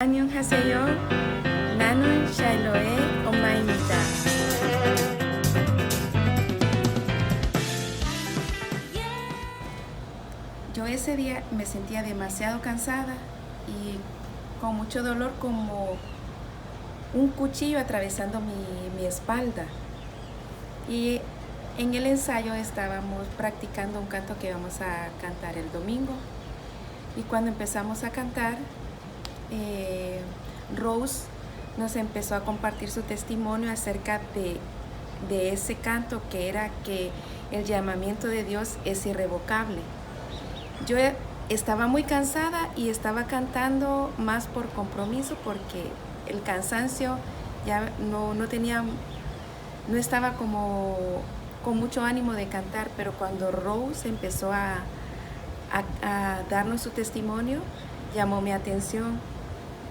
안녕하세요. 나는 샤일로의 엄마입니다. Yo ese día me sentía demasiado cansada y con mucho dolor, como un cuchillo atravesando mi espalda. Y en el ensayo estábamos practicando un canto que vamos a cantar el domingo. Y cuando empezamos a cantar, Rose nos empezó a compartir su testimonio acerca de ese canto, que era que el llamamiento de Dios es irrevocable. Yo estaba muy cansada y estaba cantando más por compromiso, porque el cansancio ya no estaba como con mucho ánimo de cantar. Pero cuando Rose empezó a darnos su testimonio, llamó mi atención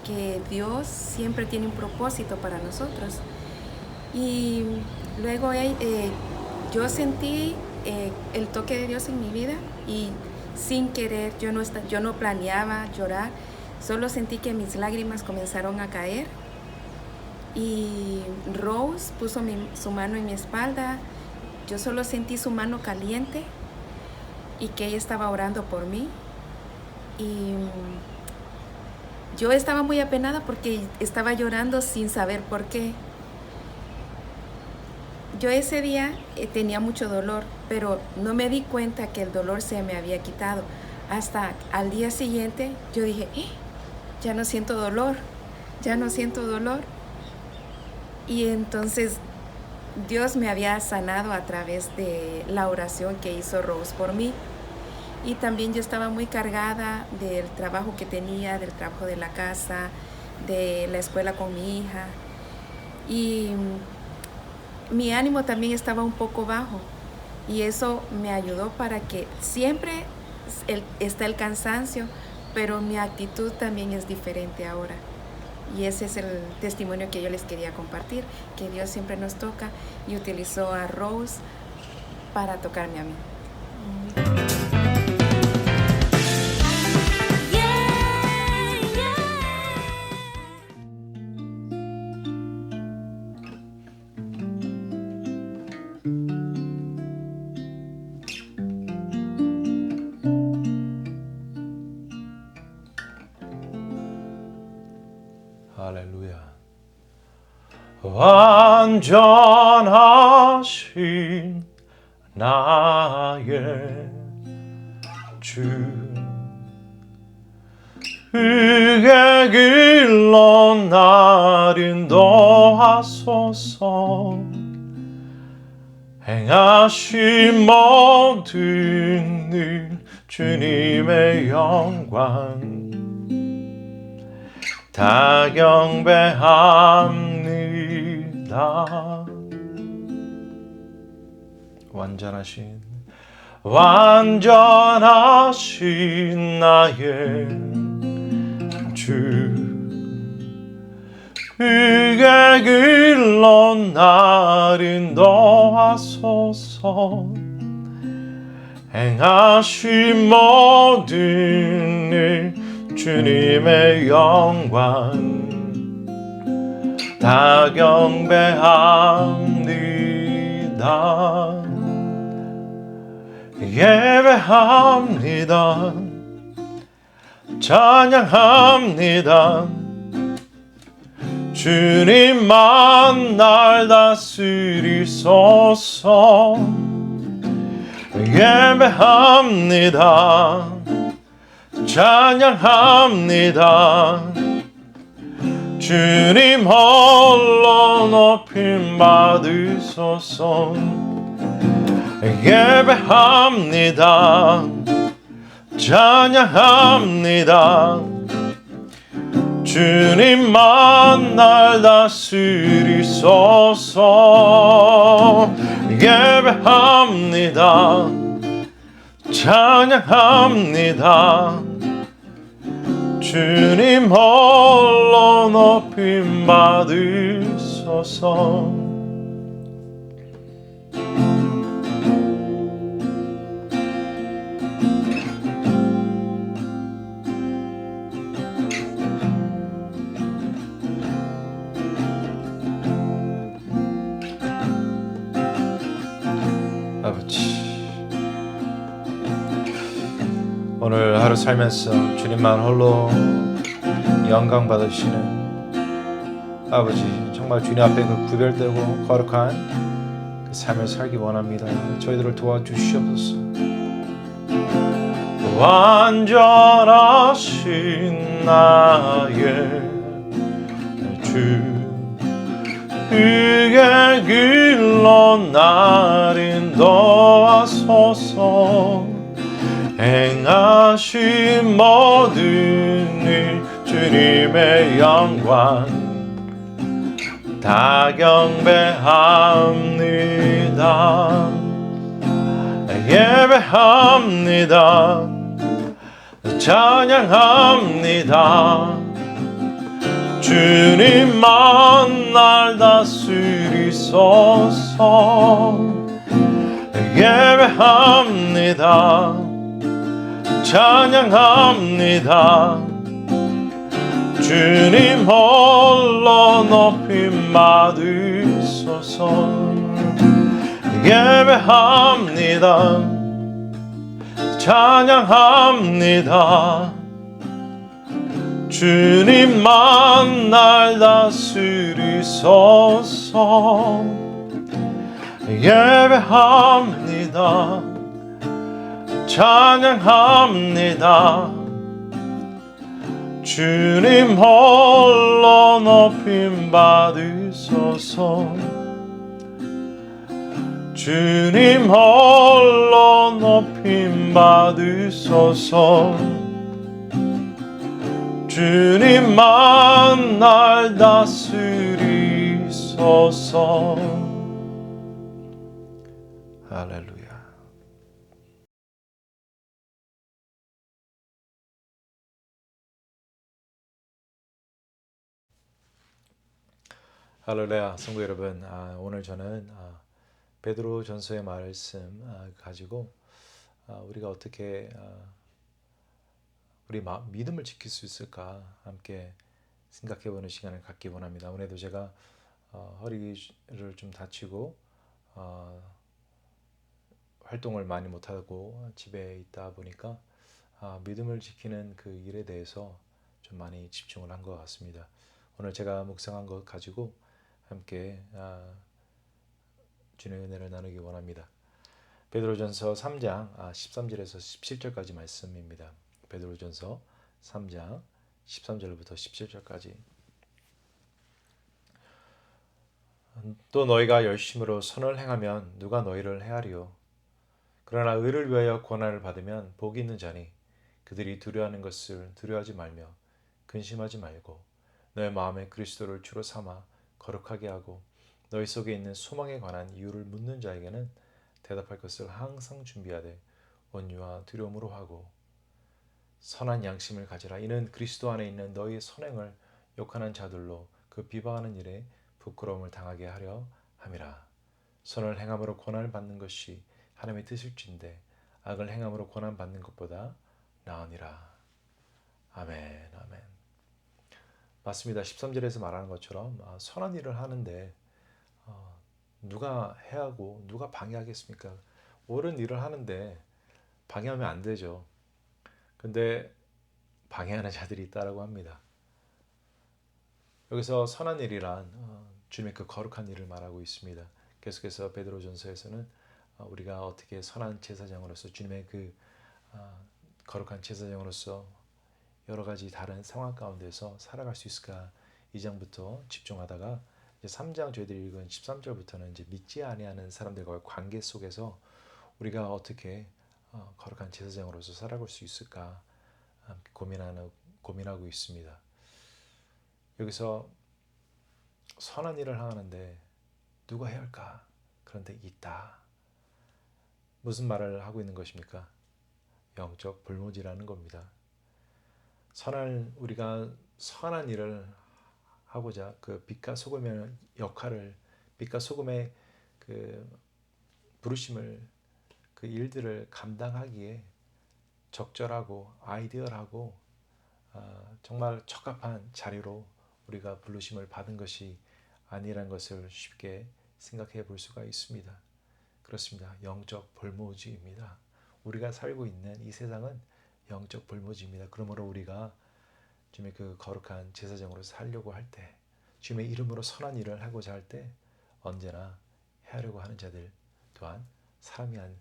que Dios siempre tiene un propósito para nosotros. Y luego yo sentí el toque de Dios en mi vida, y sin querer, yo no planeaba llorar, solo sentí que mis lágrimas comenzaron a caer. Y Rose puso su mano en mi espalda. Yo solo sentí su mano caliente y que ella estaba orando por mí. Y yo estaba muy apenada porque estaba llorando sin saber por qué. Yo ese día tenía mucho dolor, pero no me di cuenta que el dolor se me había quitado. Hasta al día siguiente yo dije, ya no siento dolor, ya no siento dolor. Y entonces Dios me había sanado a través de la oración que hizo Rose por mí. Y también yo estaba muy cargada del trabajo que tenía, del trabajo de la casa, de la escuela con mi hija. Y mi ánimo también estaba un poco bajo. Y eso me ayudó para que siempre está el cansancio, pero mi actitud también es diferente ahora. Y ese es el testimonio que yo les quería compartir, que Dios siempre nos toca y utilizó a Rose para tocarme a mí. 할렐루야. 완전하신 나의 주, 그의 길로 날 인도하소서. 행하신 모든 일 주님의 영광 다 경배합니다. 완전하신 나의 주, 그의 길로 날 인도하소서. 행하신 모든 일 주님의 영광 다 경배합니다. 예배합니다. 찬양합니다. 주님만 날 다스리소서. 예배합니다. 찬양합니다. 주님 홀로 높임 받으소서. 예배합니다. 찬양합니다. 주님만 날 다스리소서. 예배합니다. 찬양합니다. 주님 홀로 높임 받으소서. 하루 살면서 주님만 홀로 영광 받으시는 아버지, 정말 주님 앞에 그 구별되고 거룩한 그 삶을 살기 원합니다. 저희들을 도와주시옵소서. 완전하신 나의 주, 그의 길로 나를 인도하소서. 행하신 모든 일 주님의 영광 다 경배합니다. 예배합니다. 찬양합니다. 주님만 날 다스리소서. 예배합니다. 찬양합니다. 주님 홀로 높임 받으소서. 예배합니다. 찬양합니다. 주님만 날 다스리소서. 예배합니다. 찬양합니다. 주님 홀로 높임 받으소서. 주님 홀로 높임 받으소서. 주님만 날 다스리소서. 할렐루야. 할렐루야. 성도 여러분, 오늘 저는 베드로 전서의 말씀 가지고 우리가 어떻게 우리 믿음을 지킬 수 있을까 함께 생각해보는 시간을 갖기 원합니다. 오늘도 제가 허리를 좀 다치고 활동을 많이 못하고 집에 있다 보니까 믿음을 지키는 그 일에 대해서 좀 많이 집중을 한 것 같습니다. 오늘 제가 묵상한 것 가지고 함께 주님의 은혜를 나누기 원합니다. 베드로전서 3장 13절에서 17절까지 말씀입니다. 베드로전서 3장 13절부터 17절까지. 또 너희가 열심으로 선을 행하면 누가 너희를 해하리요? 그러나 의를 위하여 고난을 받으면 복이 있는 자니 그들이 두려워하는 것을 두려워하지 말며 근심하지 말고 너의 마음에 그리스도를 주로 삼아 거룩하게 하고 너희 속에 있는 소망에 관한 이유를 묻는 자에게는 대답할 것을 항상 준비하되 온유와 두려움으로 하고 선한 양심을 가지라. 이는 그리스도 안에 있는 너희의 선행을 욕하는 자들로 그 비방하는 일에 부끄러움을 당하게 하려 함이라. 선을 행함으로 고난을 받는 것이 하나님의 뜻일진데 악을 행함으로 고난 받는 것보다 나으니라. 아멘. 아멘. 맞습니다. 13절에서 말하는 것처럼 선한 일을 하는데 누가 해하고 누가 방해하겠습니까? 옳은 일을 하는데 방해하면 안 되죠. 근데 방해하는 자들이 있다라고 합니다. 여기서 선한 일이란 주님의 그 거룩한 일을 말하고 있습니다. 계속해서 베드로전서에서는 우리가 어떻게 선한 제사장으로서 주님의 그 거룩한 제사장으로서 여러 가지 다른 상황 가운데서 살아갈 수 있을까 2장부터 집중하다가 이제 3장 저희들이 읽은 13절부터는 이제 믿지 아니하는 사람들과의 관계 속에서 우리가 어떻게 거룩한 제사장으로서 살아갈 수 있을까 고민하고 있습니다. 여기서 선한 일을 하는데 누가 해야 할까? 그런데 있다. 무슨 말을 하고 있는 것입니까? 영적 볼모지라는 겁니다. 우리가 선한 일을 하고자 그 빛과 소금의 역할을, 빛과 소금의 그 부르심을, 그 일들을 감당하기에 적절하고 아이디어하고 정말 적합한 자리로 우리가 부르심을 받은 것이 아니라는 것을 쉽게 생각해 볼 수가 있습니다. 그렇습니다. 영적 볼모지입니다. 우리가 살고 있는 이 세상은 영적 볼모지입니다. 그러므로 우리가 주님의 그 거룩한 제사장으로 살려고 할 때, 주님의 이름으로 선한 일을 하고자 할 때 언제나 해하려고 하는 자들 또한 사람이 한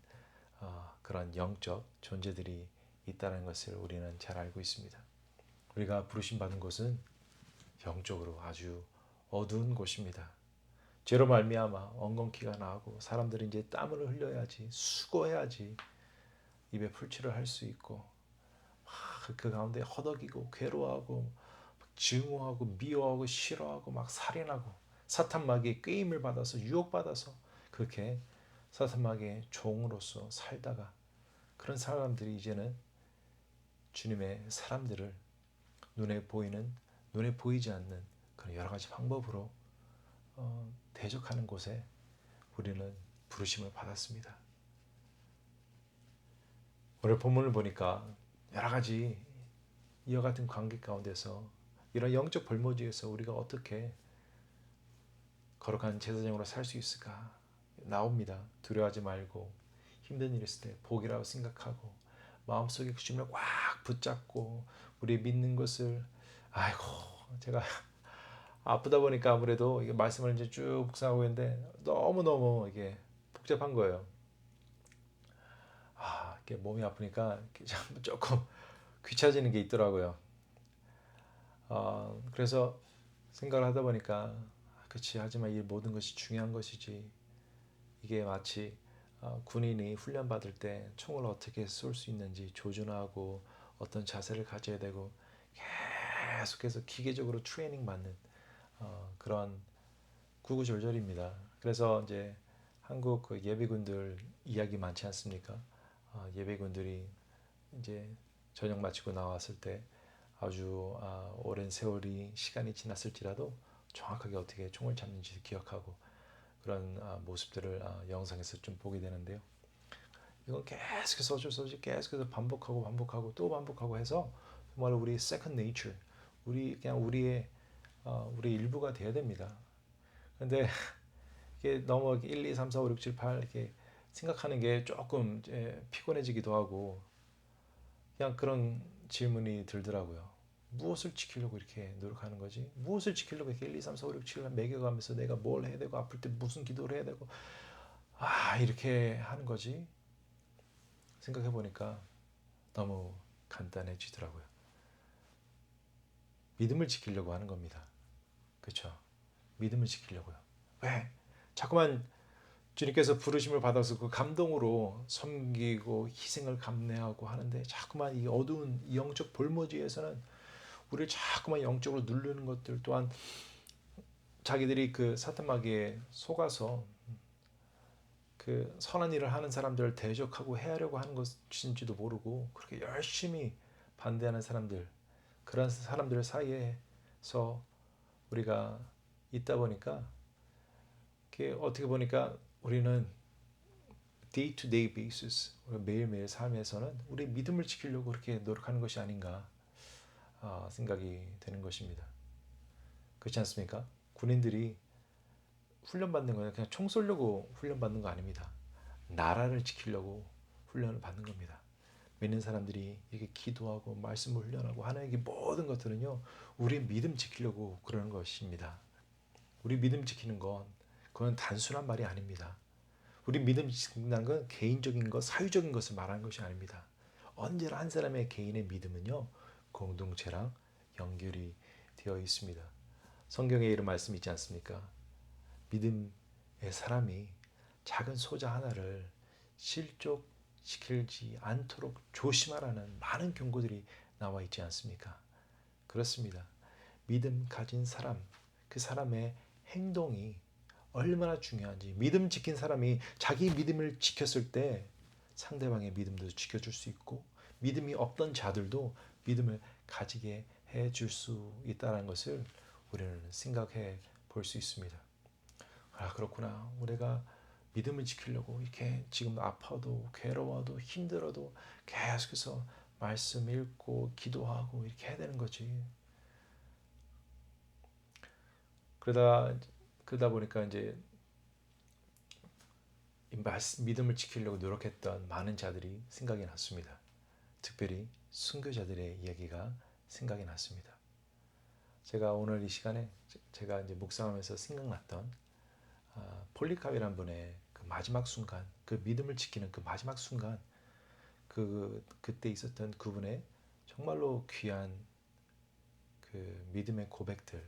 그런 영적 존재들이 있다는 것을 우리는 잘 알고 있습니다. 우리가 부르심 받은 곳은 영적으로 아주 어두운 곳입니다. 죄로 말미암아 엉겅퀴가 나고 사람들이 이제 땀을 흘려야지, 수고해야지 입에 풀칠을 할 수 있고 그 가운데 허덕이고 괴로워하고 증오하고 미워하고 싫어하고 막 살인하고 사탄 마귀의 꾀임을 받아서 유혹받아서 그렇게 사탄 마귀의 종으로서 살다가 그런 사람들이 이제는 주님의 사람들을 눈에 보이는 눈에 보이지 않는 그런 여러 가지 방법으로 대적하는 곳에 우리는 부르심을 받았습니다. 오늘 본문을 보니까 여러 가지 이와 같은 관계 가운데서 이런 영적 벌모지에서 우리가 어떻게 거룩한 제사장으로 살 수 있을까 나옵니다. 두려워하지 말고 힘든 일 있을 때 복이라고 생각하고 마음속에 주님을 꽉 붙잡고 우리 믿는 것을 아이고 제가 아프다 보니까 아무래도 이게 말씀을 이제 쭉 묵상하고 있는데 너무너무 이게 복잡한 거예요. 이게 몸이 아프니까 조금 귀찮아지는 게 있더라고요. 그래서 생각을 하다 보니까 그치 하지만 이 모든 것이 중요한 것이지. 이게 마치 군인이 훈련 받을 때 총을 어떻게 쏠 수 있는지 조준하고 어떤 자세를 가져야 되고 계속해서 기계적으로 트레이닝 받는 그런 구구절절입니다. 그래서 이제 한국 그 예비군들 이야기 많지 않습니까? 예비군들이 이제 전역 마치고 나왔을 때 아주 오랜 세월이 시간이 지났을지라도 정확하게 어떻게 총을 잡는지 기억하고 그런 모습들을 영상에서 좀 보게 되는데요. 이건 계속해서 어쩔 수 없이 계속해서 반복하고 또 반복하고 해서 정말 우리 second nature, 우리 그냥 우리의 우리 일부가 돼야 됩니다. 근데 이게 너무 1, 2, 3, 4, 5, 6, 7, 8 이렇게 생각하는 게 조금 피곤해지기도 하고 그냥 그런 질문이 들더라고요. 무엇을 지키려고 이렇게 노력하는 거지? 무엇을 지키려고 이렇게 1, 2, 3, 4, 5, 6, 7을 매겨가면서 내가 뭘 해야 되고 아플 때 무슨 기도를 해야 되고 이렇게 하는 거지? 생각해 보니까 너무 간단해지더라고요. 믿음을 지키려고 하는 겁니다. 그렇죠? 믿음을 지키려고요. 왜? 자꾸만 주님께서 부르심을 받아서 그 감동으로 섬기고 희생을 감내하고 하는데 자꾸만 이 어두운 영적 볼모지에서는 우리를 자꾸만 영적으로 누르는 것들 또한 자기들이 그 사탄 마귀에 속아서 그 선한 일을 하는 사람들을 대적하고 해하려고 하는 것인지도 모르고 그렇게 열심히 반대하는 사람들 그런 사람들 사이에서 우리가 있다 보니까 어떻게 보니까 우리는 day to day basis 매일매일 삶에서는 우리 믿음을 지키려고 그렇게 노력하는 것이 아닌가 생각이 되는 것입니다. 그렇지 않습니까? 군인들이 훈련받는 거는 그냥 총 쏘려고 훈련받는 거 아닙니다. 나라를 지키려고 훈련을 받는 겁니다. 믿는 사람들이 이렇게 기도하고 말씀을 훈련하고 하는 이 모든 것들은요. 우리 믿음 지키려고 그러는 것입니다. 우리 믿음 지키는 건 그건 단순한 말이 아닙니다. 우리 믿음 지킨다는 건 개인적인 것, 사유적인 것을 말하는 것이 아닙니다. 언제나 한 사람의 개인의 믿음은요. 공동체랑 연결이 되어 있습니다. 성경에 이런 말씀이 있지 않습니까? 믿음의 사람이 작은 소자 하나를 실족시키지 않도록 조심하라는 많은 경고들이 나와 있지 않습니까? 그렇습니다. 믿음 가진 사람, 그 사람의 행동이 얼마나 중요한지 믿음 지킨 사람이 자기 믿음을 지켰을 때 상대방의 믿음도 지켜줄 수 있고 믿음이 없던 자들도 믿음을 가지게 해줄 수 있다는 것을 우리는 생각해 볼 수 있습니다. 그렇구나. 우리가 믿음을 지키려고 이렇게 지금 아파도 괴로워도 힘들어도 계속해서 말씀 읽고 기도하고 이렇게 해야 되는 거지. 그러다 보니까 이제 믿음을 지키려고 노력했던 많은 자들이 생각이 났습니다. 특별히 순교자들의 이야기가 생각이 났습니다. 제가 오늘 이 시간에 제가 이제 묵상하면서 생각났던 폴리캅이란 분의 그 마지막 순간, 그 믿음을 지키는 그 마지막 순간, 그때 있었던 그분의 정말로 귀한 그 믿음의 고백들,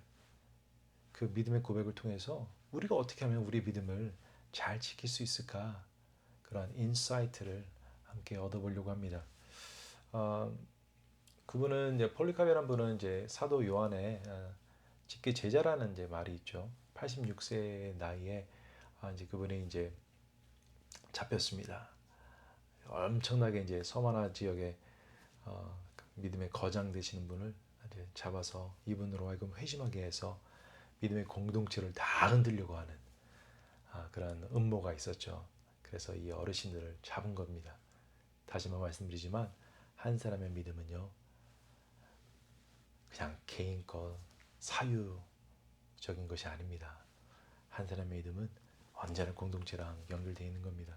그 믿음의 고백을 통해서 우리가 어떻게 하면 우리 믿음을 잘 지킬 수 있을까, 그런 인사이트를 함께 얻어보려고 합니다. 그분은 이제 폴리캅이라는 분은 이제 사도 요한의 직계 제자라는 이제 말이 있죠. 86세 나이에 이제 그분이 이제 잡혔습니다. 엄청나게 이제 서머나 지역에 믿음의 거장 되시는 분을 이제 잡아서 이분으로 하여금 회심하게 해서 믿음의 공동체를 다 흔들려고 하는 그런 음모가 있었죠. 그래서 이 어르신들을 잡은 겁니다. 다시 한번 말씀드리지만 한 사람의 믿음은요, 그냥 개인 것 사유적인 것이 아닙니다. 한 사람의 믿음은 언제나 공동체랑 연결되어 있는 겁니다.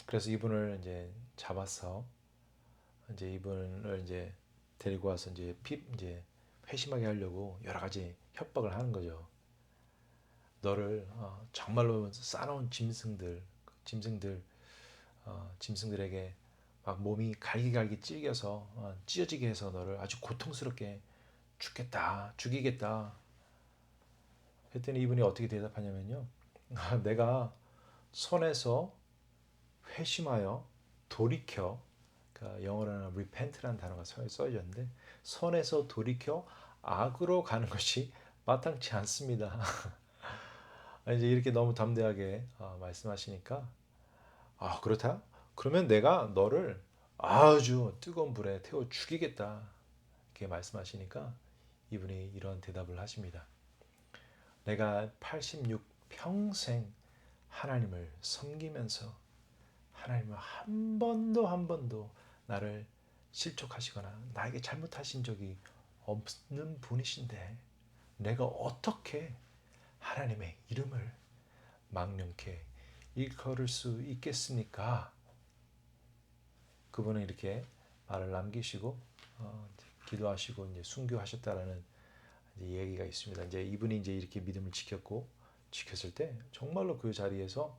그래서 이분을 이제 잡아서 이제 이분을 이제 데리고 와서 이제 회심하게 하려고 여러 가지 협박을 하는 거죠. 너를 정말로 쌓아놓은 짐승들에게 막 몸이 갈기갈기 찢겨서 찢어지게 해서 너를 아주 고통스럽게 죽이겠다. 했더니 이분이 어떻게 대답하냐면요. 내가 손에서 회심하여 돌이켜, 그러니까 영어로는 repent라는 단어가 써있는데 손에서 돌이켜 악으로 가는 것이 마땅치 않습니다. 이제 이렇게 너무 담대하게 말씀하시니까 그렇다? 그러면 내가 너를 아주 뜨거운 불에 태워 죽이겠다. 이렇게 말씀하시니까 이분이 이런 대답을 하십니다. 내가 86 평생 하나님을 섬기면서 하나님은 한 번도 나를 실족하시거나 나에게 잘못하신 적이 없는 분이신데 내가 어떻게 하나님의 이름을 망령케 일컬을 수 있겠습니까? 그분은 이렇게 말을 남기시고 기도하시고 이제 순교하셨다라는 이제 얘기가 있습니다. 이제 이분이 이제 이렇게 믿음을 지켰을 때 정말로 그 자리에서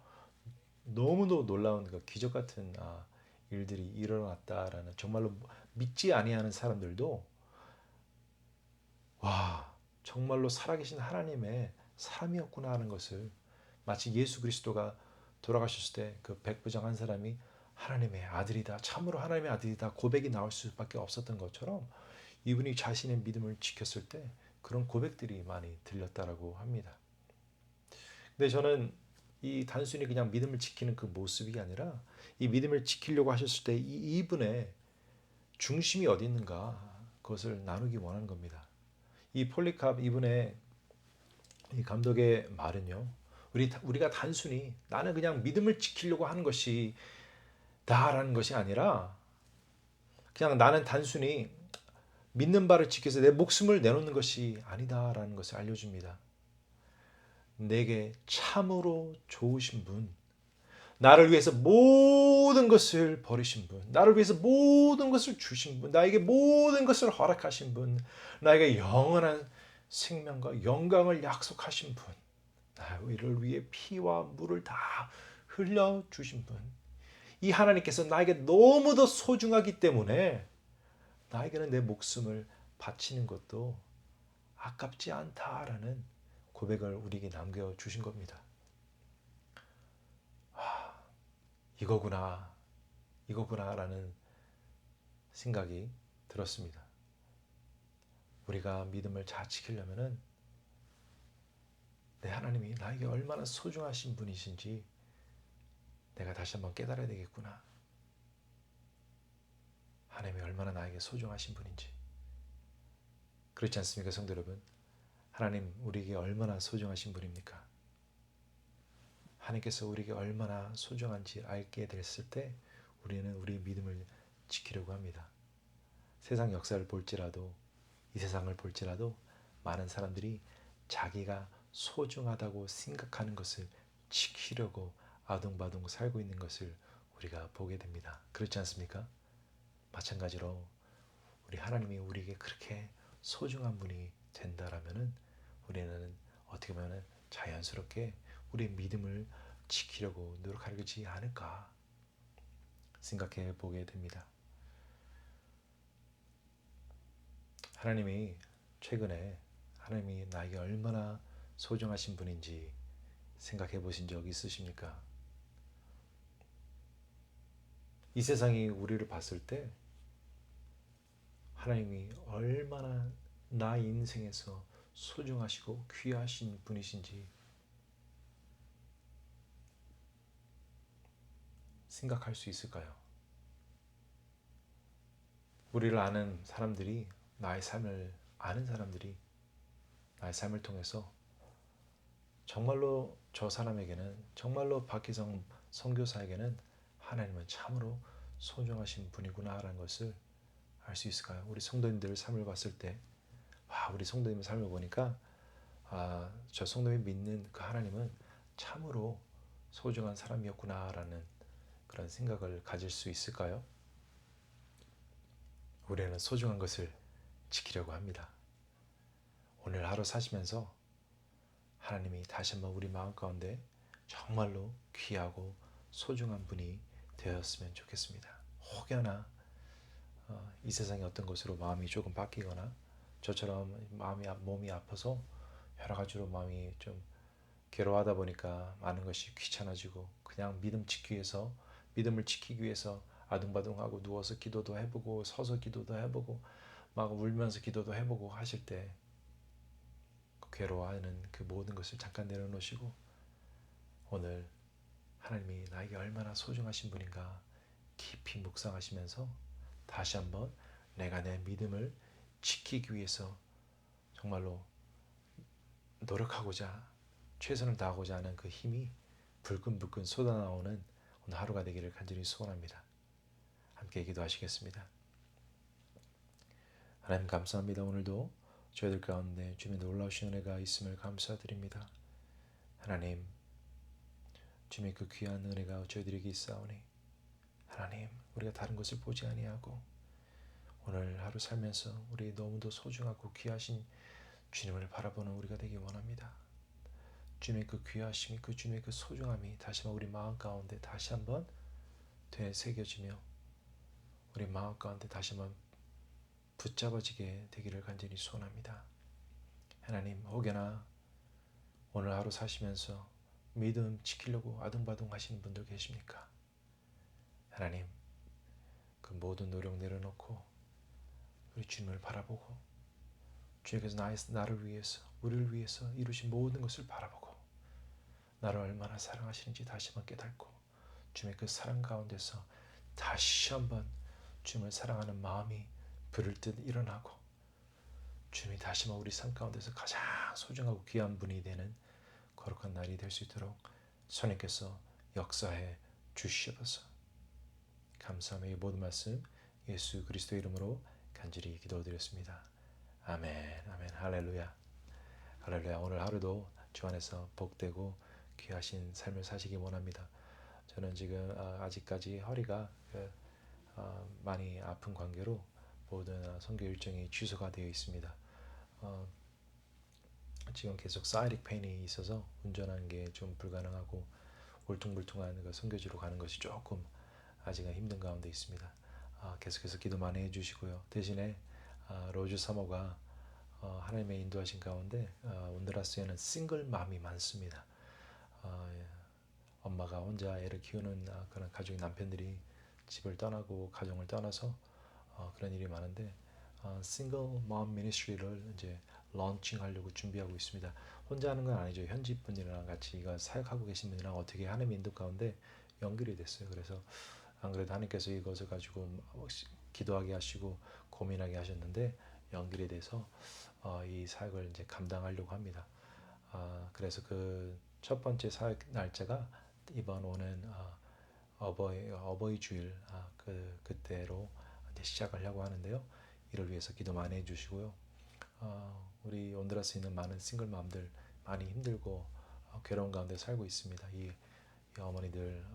너무도 놀라운 그 기적 같은 일들이 일어났다라는, 정말로 믿지 아니하는 사람들도 와, 정말로 살아계신 하나님의 사람이었구나 하는 것을, 마치 예수 그리스도가 돌아가셨을 때 그 백부장 한 사람이 하나님의 아들이다, 참으로 하나님의 아들이다 고백이 나올 수밖에 없었던 것처럼 이분이 자신의 믿음을 지켰을 때 그런 고백들이 많이 들렸다라고 합니다. 근데 저는 이 단순히 그냥 믿음을 지키는 그 모습이 아니라 이 믿음을 지키려고 하셨을 때 이분의 중심이 어디 있는가, 그것을 나누기 원하는 겁니다. 이 폴리캅 이분의 이 감독의 말은요, 우리가 단순히 나는 그냥 믿음을 지키려고 하는 것이 다라는 것이 아니라 그냥 나는 단순히 믿는 바를 지켜서 내 목숨을 내놓는 것이 아니다라는 것을 알려줍니다. 내게 참으로 좋으신 분, 나를 위해서 모든 것을 버리신 분, 나를 위해서 모든 것을 주신 분, 나에게 모든 것을 허락하신 분, 나에게 영원한 생명과 영광을 약속하신 분, 나를 위해 피와 물을 다 흘려주신 분, 이 하나님께서 나에게 너무도 소중하기 때문에 나에게는 내 목숨을 바치는 것도 아깝지 않다라는 고백을 우리에게 남겨주신 겁니다. 이거구나라는 생각이 들었습니다. 우리가 믿음을 잘 지키려면은 내 하나님이 나에게 얼마나 소중하신 분이신지 내가 다시 한번 깨달아야 되겠구나. 하나님이 얼마나 나에게 소중하신 분인지. 그렇지 않습니까, 성도 여러분? 하나님 우리에게 얼마나 소중하신 분입니까? 하나님께서 우리에게 얼마나 소중한지 알게 됐을 때 우리는 우리의 믿음을 지키려고 합니다. 세상 역사를 볼지라도, 이 세상을 볼지라도 많은 사람들이 자기가 소중하다고 생각하는 것을 지키려고 아둥바둥 살고 있는 것을 우리가 보게 됩니다. 그렇지 않습니까? 마찬가지로 우리 하나님이 우리에게 그렇게 소중한 분이 된다라면은 우리는 어떻게 보면 자연스럽게 우리의 믿음을 지키려고 노력하지 않을까 생각해 보게 됩니다. 하나님이 최근에 하나님이 나에게 얼마나 소중하신 분인지 생각해 보신 적 있으십니까? 이 세상이 우리를 봤을 때 하나님이 얼마나 나 인생에서 소중하시고 귀하신 분이신지 생각할 수 있을까요? 우리를 아는 사람들이 나의 삶을 아는 사람들이 나의 삶을 통해서 정말로 저 사람에게는 정말로 박희성 선교사에게는 하나님은 참으로 소중하신 분이구나라는 것을 알 수 있을까요? 우리 성도님들 삶을 봤을 때 우리 성도님의 삶을 보니까 저 성도님이 믿는 그 하나님은 참으로 소중한 사람이었구나라는 그런 생각을 가질 수 있을까요? 우리는 소중한 것을 지키려고 합니다. 오늘 하루 사시면서 하나님이 다시 한번 우리 마음 가운데 정말로 귀하고 소중한 분이 되었으면 좋겠습니다. 혹여나 이 세상의 어떤 것으로 마음이 조금 바뀌거나 저처럼 몸이 아파서 여러 가지로 마음이 좀 괴로워하다 보니까 많은 것이 귀찮아지고 그냥 믿음을 지키기 위해서 아둥바둥하고 누워서 기도도 해보고 서서 기도도 해보고 막 울면서 기도도 해보고 하실 때 괴로워하는 그 모든 것을 잠깐 내려놓으시고 오늘 하나님이 나에게 얼마나 소중하신 분인가 깊이 묵상하시면서 다시 한번 내가 내 믿음을 지키기 위해서 정말로 노력하고자 최선을 다하고자 하는 그 힘이 불끈불끈 쏟아나오는 오늘 하루가 되기를 간절히 소원합니다. 함께 기도하시겠습니다. 하나님 감사합니다. 오늘도 저희들 가운데 주님의 놀라우신 은혜가 있음을 감사드립니다. 하나님 주님의 그 귀한 은혜가 저희들에게 있사오니 하나님 우리가 다른 것을 보지 아니하고 오늘 하루 살면서 우리 너무도 소중하고 귀하신 주님을 바라보는 우리가 되기 원합니다. 주님의 그 귀하심이 그 주님의 그 소중함이 다시 한번 우리 마음 가운데 다시 한번 되새겨지며 우리 마음 가운데 다시 한번 붙잡아지게 되기를 간절히 소원합니다. 하나님 혹여나 오늘 하루 사시면서 믿음 지키려고 아둥바둥 하시는 분들 계십니까? 하나님 그 모든 노력 내려놓고 우리 주님을 바라보고 주님께서 나를 위해서 우리를 위해서 이루신 모든 것을 바라보고 나를 얼마나 사랑하시는지 다시 한번 깨닫고 주님의 그 사랑 가운데서 다시 한번 주님을 사랑하는 마음이 부를 듯 일어나고 주님이 다시 한번 우리 삶 가운데서 가장 소중하고 귀한 분이 되는 거룩한 날이 될 수 있도록 주님께서 역사해 주시옵소서. 감사하며 이 모든 말씀 예수 그리스도의 이름으로 간절히 기도드렸습니다. 아멘, 아멘, 할렐루야, 할렐루야. 오늘 하루도 주 안에서 복되고 귀하신 삶을 사시기 원합니다. 저는 지금 아직까지 허리가 많이 아픈 관계로 모든 선교 일정이 취소가 되어 있습니다. 지금 계속 사이릭 페인이 있어서 운전하는 게 좀 불가능하고 울퉁불퉁한 그 선교지로 가는 것이 조금 아직은 힘든 가운데 있습니다. 계속해서 기도 많이 해주시고요. 대신에 로즈 사모가 하나님의 인도하신 가운데 온두라스에는 싱글맘이 많습니다. 엄마가 혼자 애를 키우는 그런 가족의 남편들이 집을 떠나고 가정을 떠나서 그런 일이 많은데 싱글맘 미니스트리를 이제 런칭하려고 준비하고 있습니다. 혼자 하는 건 아니죠. 현지 분들이랑 같이 이거 사역하고 계신 분이랑 어떻게 하나님의 인도 가운데 연결이 됐어요. 그래서 안 그래도 하나님께서 이것을 가지고 기도하게 하시고 고민하게 하셨는데 연결이 돼서 이 사역을 이제 감당하려고 합니다. 그래서 그 첫 번째 사역 날짜가 이번 오는 어버이 주일 그때로 이제 시작하려고 하는데요. 이를 위해서 기도 많이 해주시고요. 우리 온두라스에 있는 많은 싱글맘들 많이 힘들고 괴로운 가운데 살고 있습니다. 이 어머니들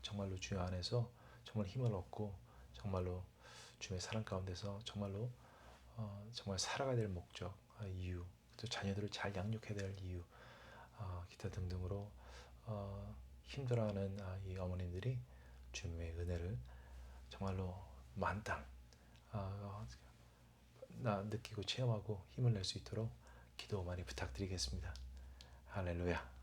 정말로 주 안에서 정말 힘을 얻고 정말로 주의 사랑 가운데서 정말로 정말 살아가야 될 목적, 이유, 또 자녀들을 잘 양육해야 될 이유, 기타 등등으로 힘들어하는 이 어머님들이 주님의 은혜를 정말로 만땅 느끼고 체험하고 힘을 낼 수 있도록 기도 많이 부탁드리겠습니다. 할렐루야.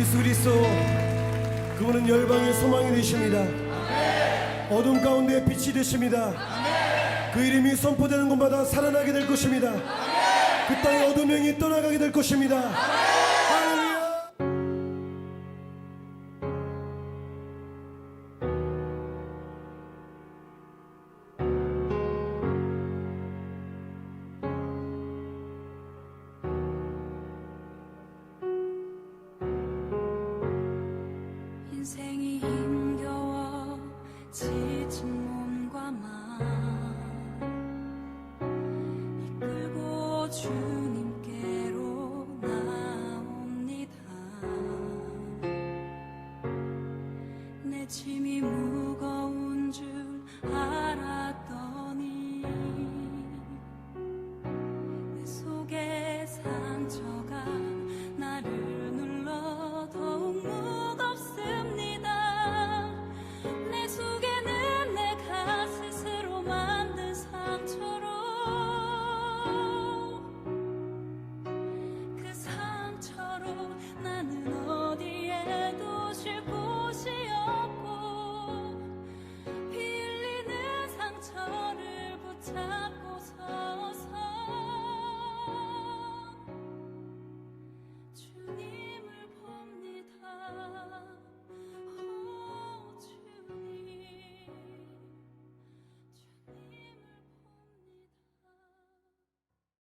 예수 그리스도 그분은 열방의 소망이 되십니다. 어둠 가운데 빛이 되십니다. 그 이름이 선포되는 곳마다 살아나게 될 것입니다. 그 땅의 어둠 영이 떠나가게 될 것입니다. 할렐루야. 인생이 힘겨워 지친 몸과 마음 이끌고 주